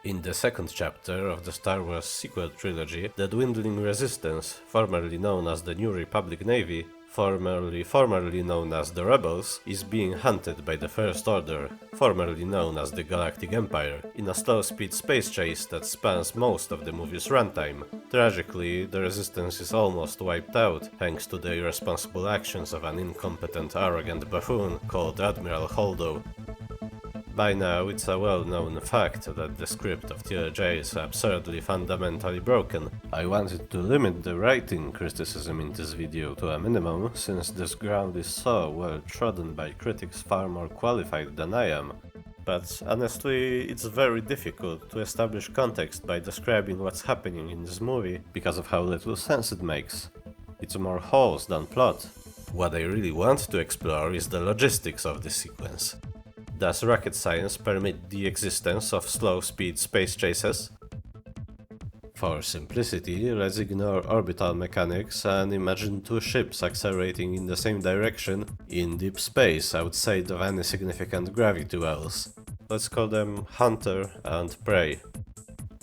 In the second chapter of the Star Wars sequel trilogy, the dwindling Resistance, formerly known as the New Republic Navy, formerly known as the Rebels, is being hunted by the First Order, formerly known as the Galactic Empire, in a slow-speed space chase that spans most of the movie's runtime. Tragically, the Resistance is almost wiped out thanks to the irresponsible actions of an incompetent, arrogant buffoon called Admiral Holdo. By now, it's a well-known fact that the script of TLJ is absurdly fundamentally broken. I wanted to limit the writing criticism in this video to a minimum, since this ground is so well trodden by critics far more qualified than I am. But honestly, it's very difficult to establish context by describing what's happening in this movie, because of how little sense it makes. It's more holes than plot. What I really want to explore is the logistics of this sequence. Does rocket science permit the existence of slow-speed space chases? For simplicity, let's ignore orbital mechanics and imagine two ships accelerating in the same direction in deep space outside of any significant gravity wells. Let's call them Hunter and Prey.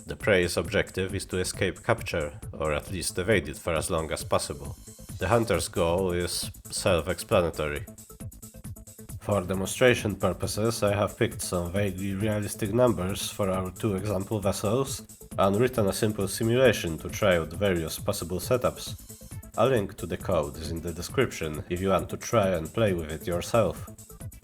The Prey's objective is to escape capture, or at least evade it for as long as possible. The Hunter's goal is self-explanatory. For demonstration purposes, I have picked some vaguely realistic numbers for our two example vessels and written a simple simulation to try out various possible setups. A link to the code is in the description if you want to try and play with it yourself.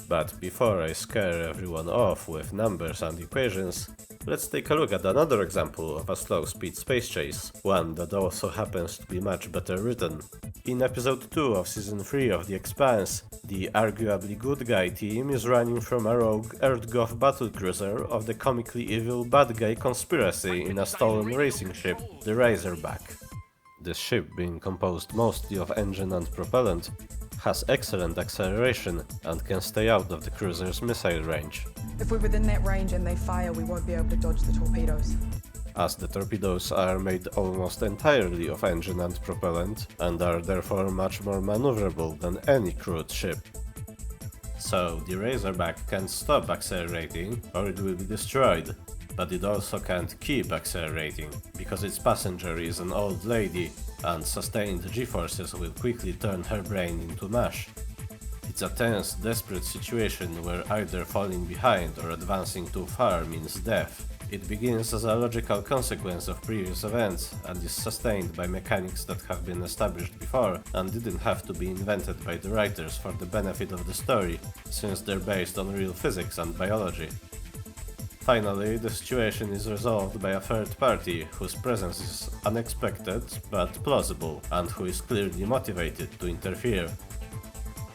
But before I scare everyone off with numbers and equations, let's take a look at another example of a slow-speed space chase, one that also happens to be much better written. In episode 2 of season 3 of The Expanse, the arguably good guy team is running from a rogue Earthgov battlecruiser of the comically evil bad guy conspiracy in a stolen racing ship, the Razorback. This ship, being composed mostly of engine and propellant, has excellent acceleration and can stay out of the cruiser's missile range. If we're within that range and they fire, we won't be able to dodge the torpedoes. As the torpedoes are made almost entirely of engine and propellant, and are therefore much more maneuverable than any crewed ship. So the Razorback can't stop accelerating, or it will be destroyed. But it also can't keep accelerating, because its passenger is an old lady, and sustained G-forces will quickly turn her brain into mush. It's a tense, desperate situation where either falling behind or advancing too far means death. It begins as a logical consequence of previous events, and is sustained by mechanics that have been established before and didn't have to be invented by the writers for the benefit of the story, since they're based on real physics and biology. Finally, the situation is resolved by a third party, whose presence is unexpected but plausible, and who is clearly motivated to interfere.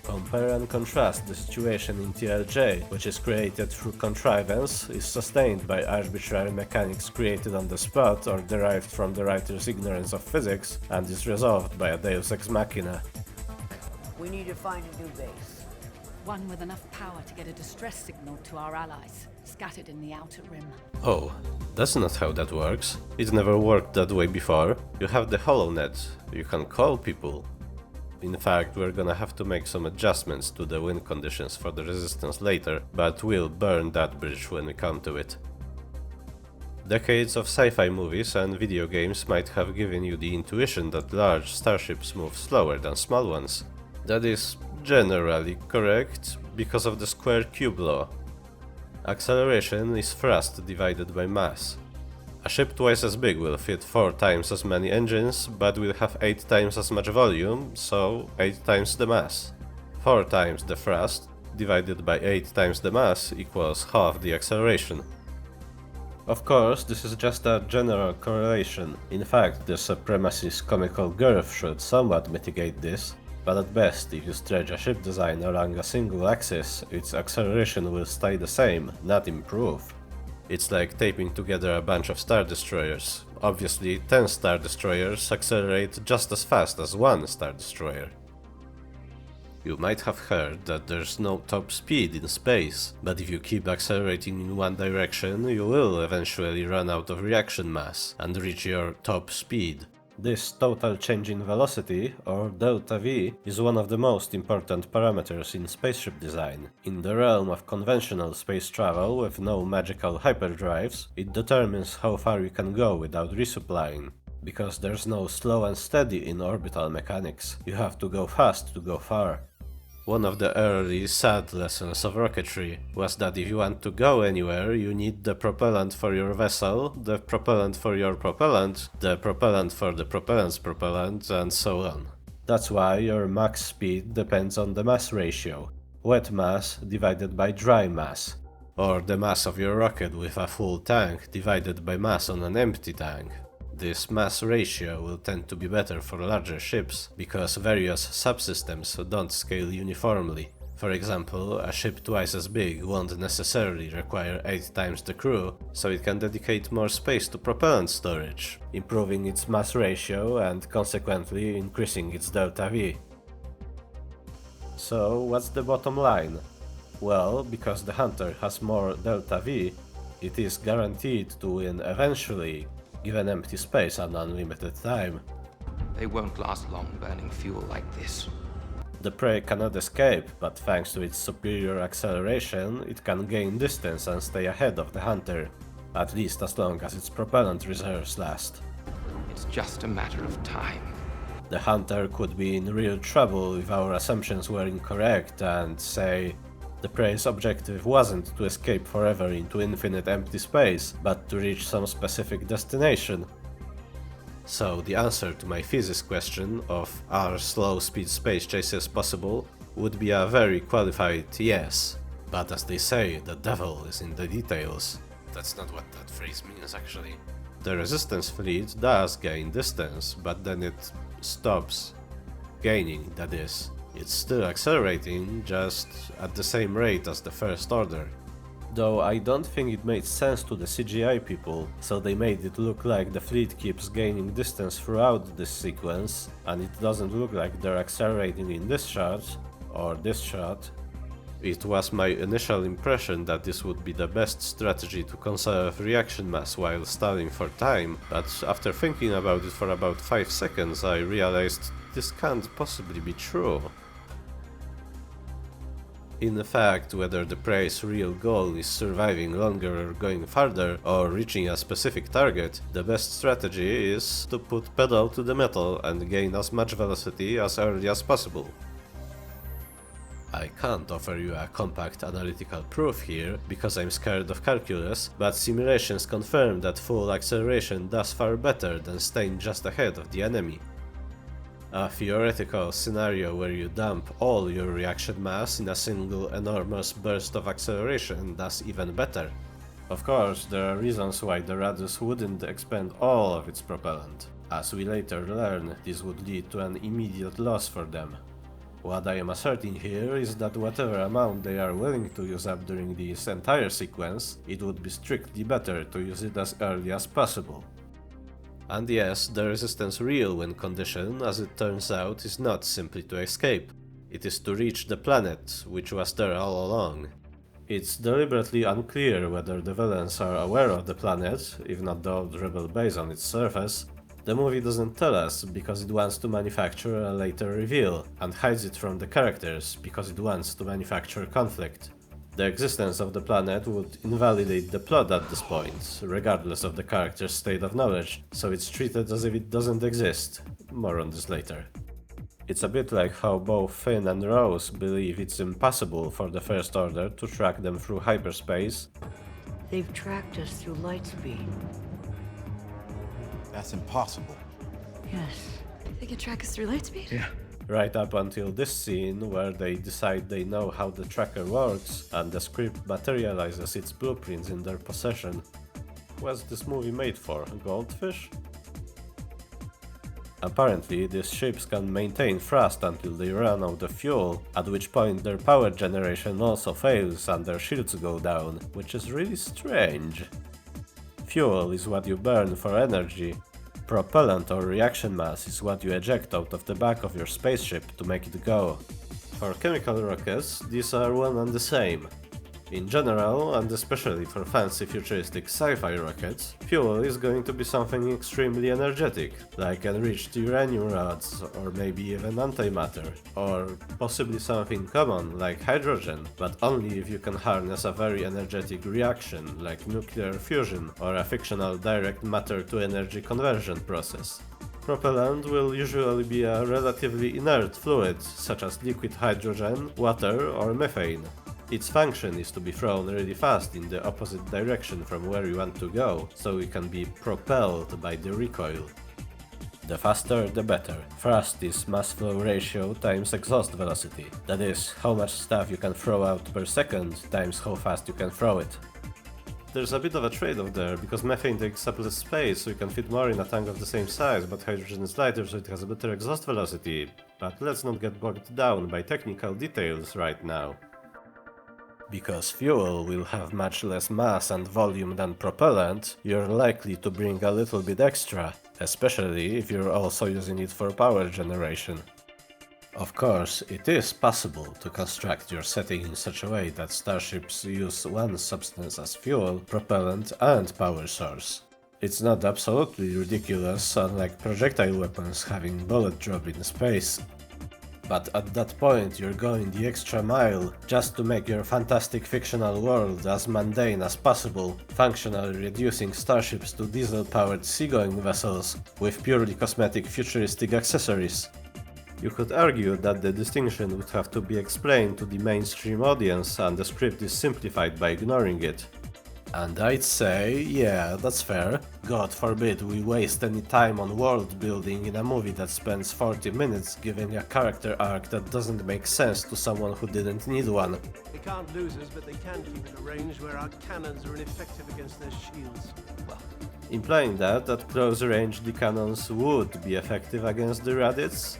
Compare and contrast the situation in TLJ, which is created through contrivance, is sustained by arbitrary mechanics created on the spot or derived from the writer's ignorance of physics, and is resolved by a deus ex machina. We need to find a new base. One with enough power to get a distress signal to our allies, scattered in the outer rim. Oh, that's not how that works. It never worked that way before. You have the HoloNet, you can call people. In fact, we're gonna have to make some adjustments to the wind conditions for the Resistance later, but we'll burn that bridge when we come to it. Decades of sci-fi movies and video games might have given you the intuition that large starships move slower than small ones. That is generally correct because of the square-cube law. Acceleration is thrust divided by mass. A ship twice as big will fit 4 times as many engines, but will have 8 times as much volume, so 8 times the mass. 4 times the thrust divided by 8 times the mass equals half the acceleration. Of course, this is just a general correlation. In fact, the supremacy's comical girth should somewhat mitigate this, but at best, if you stretch a ship design along a single axis, its acceleration will stay the same, not improve. It's like taping together a bunch of Star Destroyers. Obviously, 10 Star Destroyers accelerate just as fast as 1 Star Destroyer. You might have heard that there's no top speed in space, but if you keep accelerating in one direction, you will eventually run out of reaction mass and reach your top speed. This total change in velocity, or delta V, is one of the most important parameters in spaceship design. In the realm of conventional space travel with no magical hyperdrives, it determines how far you can go without resupplying. Because there's no slow and steady in orbital mechanics, you have to go fast to go far. One of the early sad lessons of rocketry was that if you want to go anywhere, you need the propellant for your vessel, the propellant for your propellant, the propellant for the propellant's propellant, and so on. That's why your max speed depends on the mass ratio, wet mass divided by dry mass, or the mass of your rocket with a full tank divided by mass on an empty tank. This mass ratio will tend to be better for larger ships, because various subsystems don't scale uniformly. For example, a ship twice as big won't necessarily require 8 times the crew, so it can dedicate more space to propellant storage, improving its mass ratio and consequently increasing its delta V. So what's the bottom line? Well, because the Hunter has more delta V, it is guaranteed to win eventually, given empty space and unlimited time. They won't last long burning fuel like this. The prey cannot escape, but thanks to its superior acceleration, it can gain distance and stay ahead of the Hunter, at least as long as its propellant reserves last. It's just a matter of time. The Hunter could be in real trouble if our assumptions were incorrect and, say, the prey's objective wasn't to escape forever into infinite empty space, but to reach some specific destination. So the answer to my thesis question of are slow-speed space chases possible would be a very qualified yes. But as they say, the devil is in the details. That's not what that phrase means actually. The Resistance fleet does gain distance, but then it stops gaining, that is. It's still accelerating, just at the same rate as the First Order. Though I don't think it made sense to the CGI people, so they made it look like the fleet keeps gaining distance throughout this sequence, and it doesn't look like they're accelerating in this shot, or this shot. It was my initial impression that this would be the best strategy to conserve reaction mass while stalling for time, but after thinking about it for about 5 seconds I realized this can't possibly be true. In fact, whether the prey's real goal is surviving longer or going farther, or reaching a specific target, the best strategy is to put pedal to the metal and gain as much velocity as early as possible. I can't offer you a compact analytical proof here, because I'm scared of calculus, but simulations confirm that full acceleration does far better than staying just ahead of the enemy. A theoretical scenario where you dump all your reaction mass in a single enormous burst of acceleration does even better. Of course, there are reasons why the Radius wouldn't expend all of its propellant. As we later learn, this would lead to an immediate loss for them. What I am asserting here is that whatever amount they are willing to use up during this entire sequence, it would be strictly better to use it as early as possible. And yes, the Resistance real win condition, as it turns out, is not simply to escape. It is to reach the planet, which was there all along. It's deliberately unclear whether the villains are aware of the planet, if not the old rebel base on its surface. The movie doesn't tell us because it wants to manufacture a later reveal, and hides it from the characters because it wants to manufacture conflict. The existence of the planet would invalidate the plot at this point, regardless of the character's state of knowledge, so it's treated as if it doesn't exist. More on this later. It's a bit like how both Finn and Rose believe it's impossible for the First Order to track them through hyperspace. They've tracked us through light speed. That's impossible. Yes. They can track us through lightspeed? Yeah. Right up until this scene, where they decide they know how the tracker works, and the script materializes its blueprints in their possession. What's this movie made for? Goldfish? Apparently, these ships can maintain thrust until they run out of fuel, at which point their power generation also fails and their shields go down, which is really strange. Fuel is what you burn for energy. Propellant or reaction mass is what you eject out of the back of your spaceship to make it go. For chemical rockets, these are one and the same. In general, and especially for fancy futuristic sci-fi rockets, fuel is going to be something extremely energetic, like enriched uranium rods, or maybe even antimatter, or possibly something common like hydrogen, but only if you can harness a very energetic reaction like nuclear fusion or a fictional direct matter-to-energy conversion process. Propellant will usually be a relatively inert fluid, such as liquid hydrogen, water, or methane. Its function is to be thrown really fast in the opposite direction from where you want to go, so you can be propelled by the recoil. The faster the better. Thrust is mass flow ratio times exhaust velocity. That is, how much stuff you can throw out per second times how fast you can throw it. There's a bit of a trade-off there, because methane takes up less space, so you can fit more in a tank of the same size, but hydrogen is lighter, so it has a better exhaust velocity. But let's not get bogged down by technical details right now. Because fuel will have much less mass and volume than propellant, you're likely to bring a little bit extra, especially if you're also using it for power generation. Of course, it is possible to construct your setting in such a way that starships use one substance as fuel, propellant, and power source. It's not absolutely ridiculous, unlike projectile weapons having bullet drop in space. But at that point you're going the extra mile just to make your fantastic fictional world as mundane as possible, functionally reducing starships to diesel-powered seagoing vessels with purely cosmetic futuristic accessories. You could argue that the distinction would have to be explained to the mainstream audience and the script is simplified by ignoring it. And I'd say, yeah, that's fair. God forbid we waste any time on world building in a movie that spends 40 minutes giving a character arc that doesn't make sense to someone who didn't need one. They can't lose us, but they can keep at a range where our cannons are ineffective against their shields. Well, Implying that at close range the cannons would be effective against the Raditz?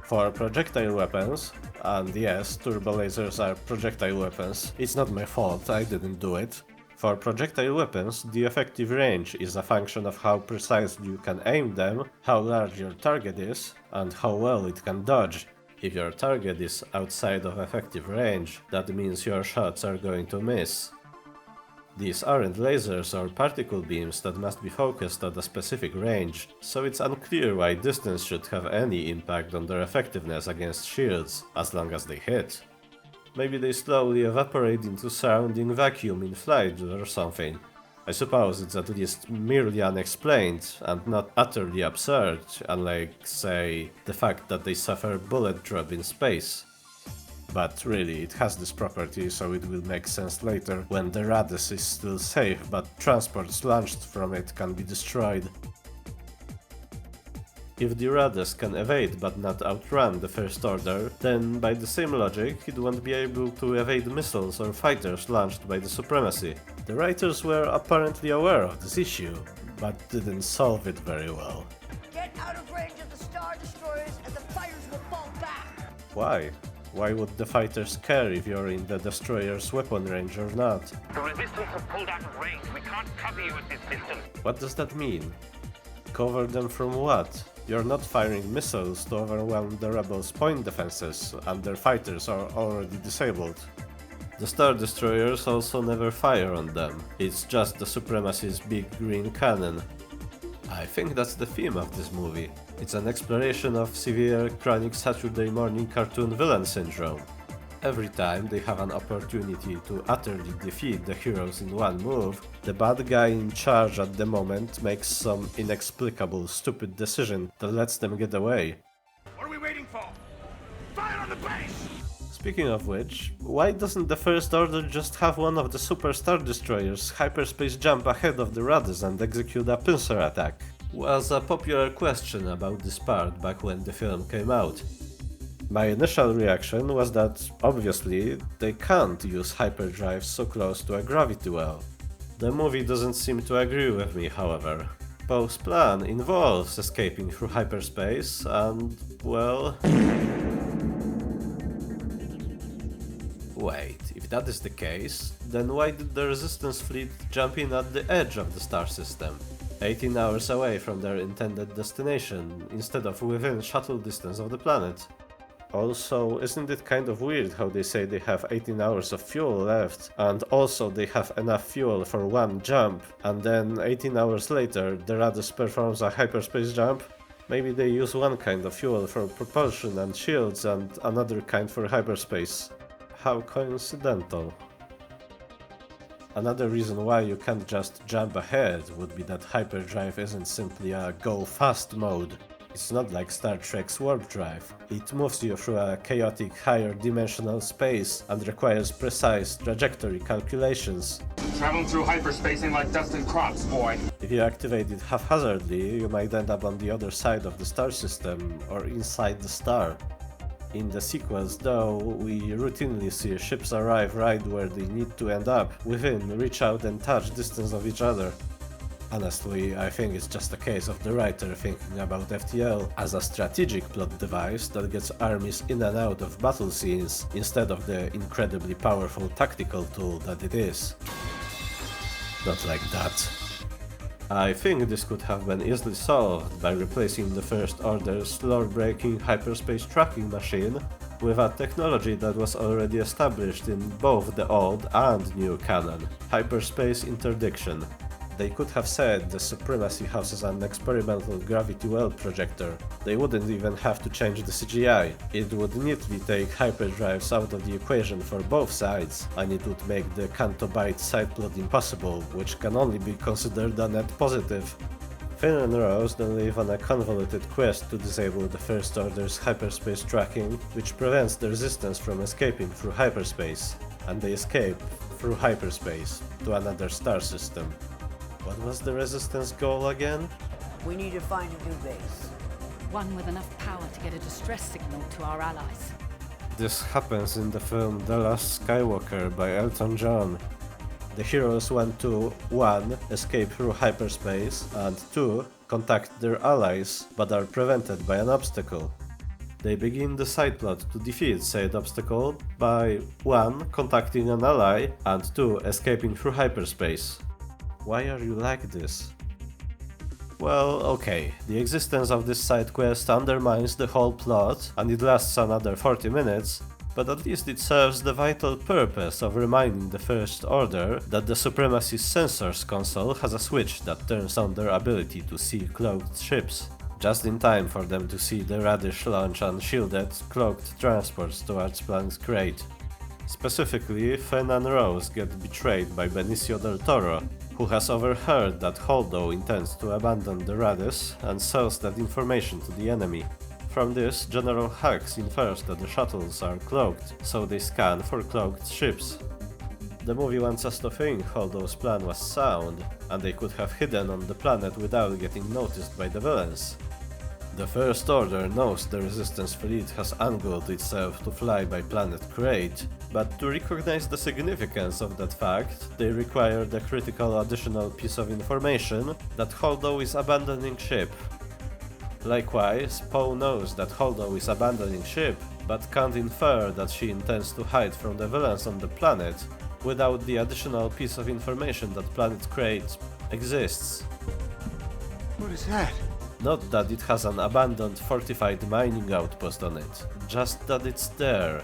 For projectile weapons, and yes, turbo lasers are projectile weapons, it's not my fault, I didn't do it. For projectile weapons, the effective range is a function of how precisely you can aim them, how large your target is, and how well it can dodge. If your target is outside of effective range, that means your shots are going to miss. These aren't lasers or particle beams that must be focused at a specific range, so it's unclear why distance should have any impact on their effectiveness against shields, as long as they hit. Maybe they slowly evaporate into surrounding vacuum in flight or something. I suppose it's at least merely unexplained and not utterly absurd, unlike, say, the fact that they suffer bullet drop in space. But really, it has this property, so it will make sense later when the Raditz is still safe, but transports launched from it can be destroyed. If the Raditz can evade but not outrun the First Order, then by the same logic it won't be able to evade missiles or fighters launched by the Supremacy. The writers were apparently aware of this issue, but didn't solve it very well. Get out of range of the Star Destroyers and the fighters will fall back! Why? Why would the fighters care if you're in the destroyer's weapon range or not? The Resistance have pulled out of range. We can't cover you at this distance. What does that mean? Cover them from what? You're not firing missiles to overwhelm the rebels' point defenses, and their fighters are already disabled. The Star Destroyers also never fire on them, it's just the Supremacy's big green cannon. I think that's the theme of this movie. It's an exploration of severe chronic Saturday morning cartoon villain syndrome. Every time they have an opportunity to utterly defeat the heroes in one move, the bad guy in charge at the moment makes some inexplicable stupid decision that lets them get away. What are we waiting for? Fire on the base! Speaking of which, why doesn't the First Order just have one of the Super Star Destroyers Hyperspace jump ahead of the Raditz and execute a pincer attack? Was a popular question about this part back when the film came out. My initial reaction was that, obviously, they can't use hyperdrives so close to a gravity well. The movie doesn't seem to agree with me, however. Poe's plan involves escaping through hyperspace and, well... Wait, if that is the case, then why did the Resistance fleet jump in at the edge of the star system? 18 hours away from their intended destination, instead of within shuttle distance of the planet. Also, isn't it kind of weird how they say they have 18 hours of fuel left, and also they have enough fuel for one jump, and then 18 hours later the Radius performs a hyperspace jump? Maybe they use one kind of fuel for propulsion and shields and another kind for hyperspace. How coincidental. Another reason why you can't just jump ahead would be that hyperdrive isn't simply a go fast mode. It's not like Star Trek's warp drive. It moves you through a chaotic higher dimensional space and requires precise trajectory calculations. Traveling through hyperspace ain't like dusting crops, boy. If you activate it haphazardly, you might end up on the other side of the star system or inside the star. In the sequels, though, we routinely see ships arrive right where they need to end up, within reach out and touch distance of each other. Honestly, I think it's just a case of the writer thinking about FTL as a strategic plot device that gets armies in and out of battle scenes, instead of the incredibly powerful tactical tool that it is. Not like that. I think this could have been easily solved by replacing the First Order's lore-breaking hyperspace tracking machine with a technology that was already established in both the old and new canon, hyperspace interdiction. They could have said the Supremacy houses an experimental gravity well projector. They wouldn't even have to change the CGI. It would neatly take hyperdrives out of the equation for both sides, and it would make the Cantobite side plot impossible, which can only be considered a net positive. Finn and Rose then leave on a convoluted quest to disable the First Order's hyperspace tracking, which prevents the Resistance from escaping through hyperspace, and they escape through hyperspace to another star system. What was the Resistance goal again? We need to find a new base. One with enough power to get a distress signal to our allies. This happens in the film The Last Skywalker by Elton John. The heroes want to 1. Escape through hyperspace, and 2. Contact their allies, but are prevented by an obstacle. They begin the side plot to defeat said obstacle by 1. Contacting an ally, and 2. Escaping through hyperspace. Why are you like this? Well, okay, the existence of this side quest undermines the whole plot, and it lasts another 40 minutes, but at least it serves the vital purpose of reminding the First Order that the Supremacy's sensors console has a switch that turns on their ability to see cloaked ships, just in time for them to see the Radish launch unshielded, cloaked transports towards Planet Crate. Specifically, Finn and Rose get betrayed by Benicio del Toro, who has overheard that Holdo intends to abandon the Radius and sells that information to the enemy. From this, General Hux infers that the shuttles are cloaked, so they scan for cloaked ships. The movie wants us to think Holdo's plan was sound, and they could have hidden on the planet without getting noticed by the villains. The First Order knows the Resistance fleet has angled itself to fly by Planet Crate, but to recognize the significance of that fact, they require the critical additional piece of information that Holdo is abandoning ship. Likewise, Poe knows that Holdo is abandoning ship, but can't infer that she intends to hide from the villains on the planet without the additional piece of information that Planet Crate exists. What is that? Not that it has an abandoned fortified mining outpost on it, just that it's there.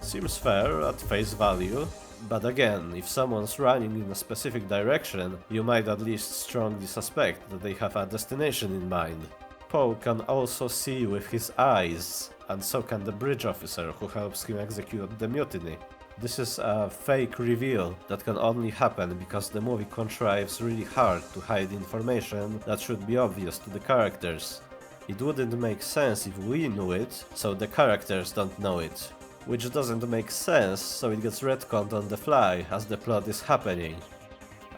Seems fair at face value, but again, if someone's running in a specific direction, you might at least strongly suspect that they have a destination in mind. Poe can also see with his eyes, and so can the bridge officer who helps him execute the mutiny. This is a fake reveal that can only happen because the movie contrives really hard to hide information that should be obvious to the characters. It wouldn't make sense if we knew it, so the characters don't know it. Which doesn't make sense, so it gets retconned on the fly as the plot is happening.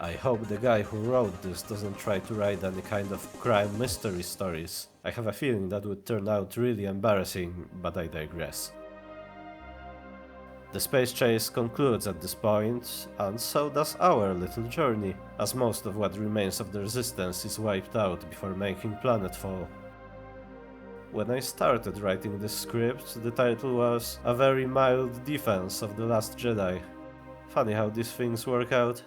I hope the guy who wrote this doesn't try to write any kind of crime mystery stories. I have a feeling that would turn out really embarrassing, but I digress. The space chase concludes at this point, and so does our little journey, as most of what remains of the Resistance is wiped out before making planetfall. When I started writing this script, the title was A Very Mild Defense of the Last Jedi. Funny how these things work out.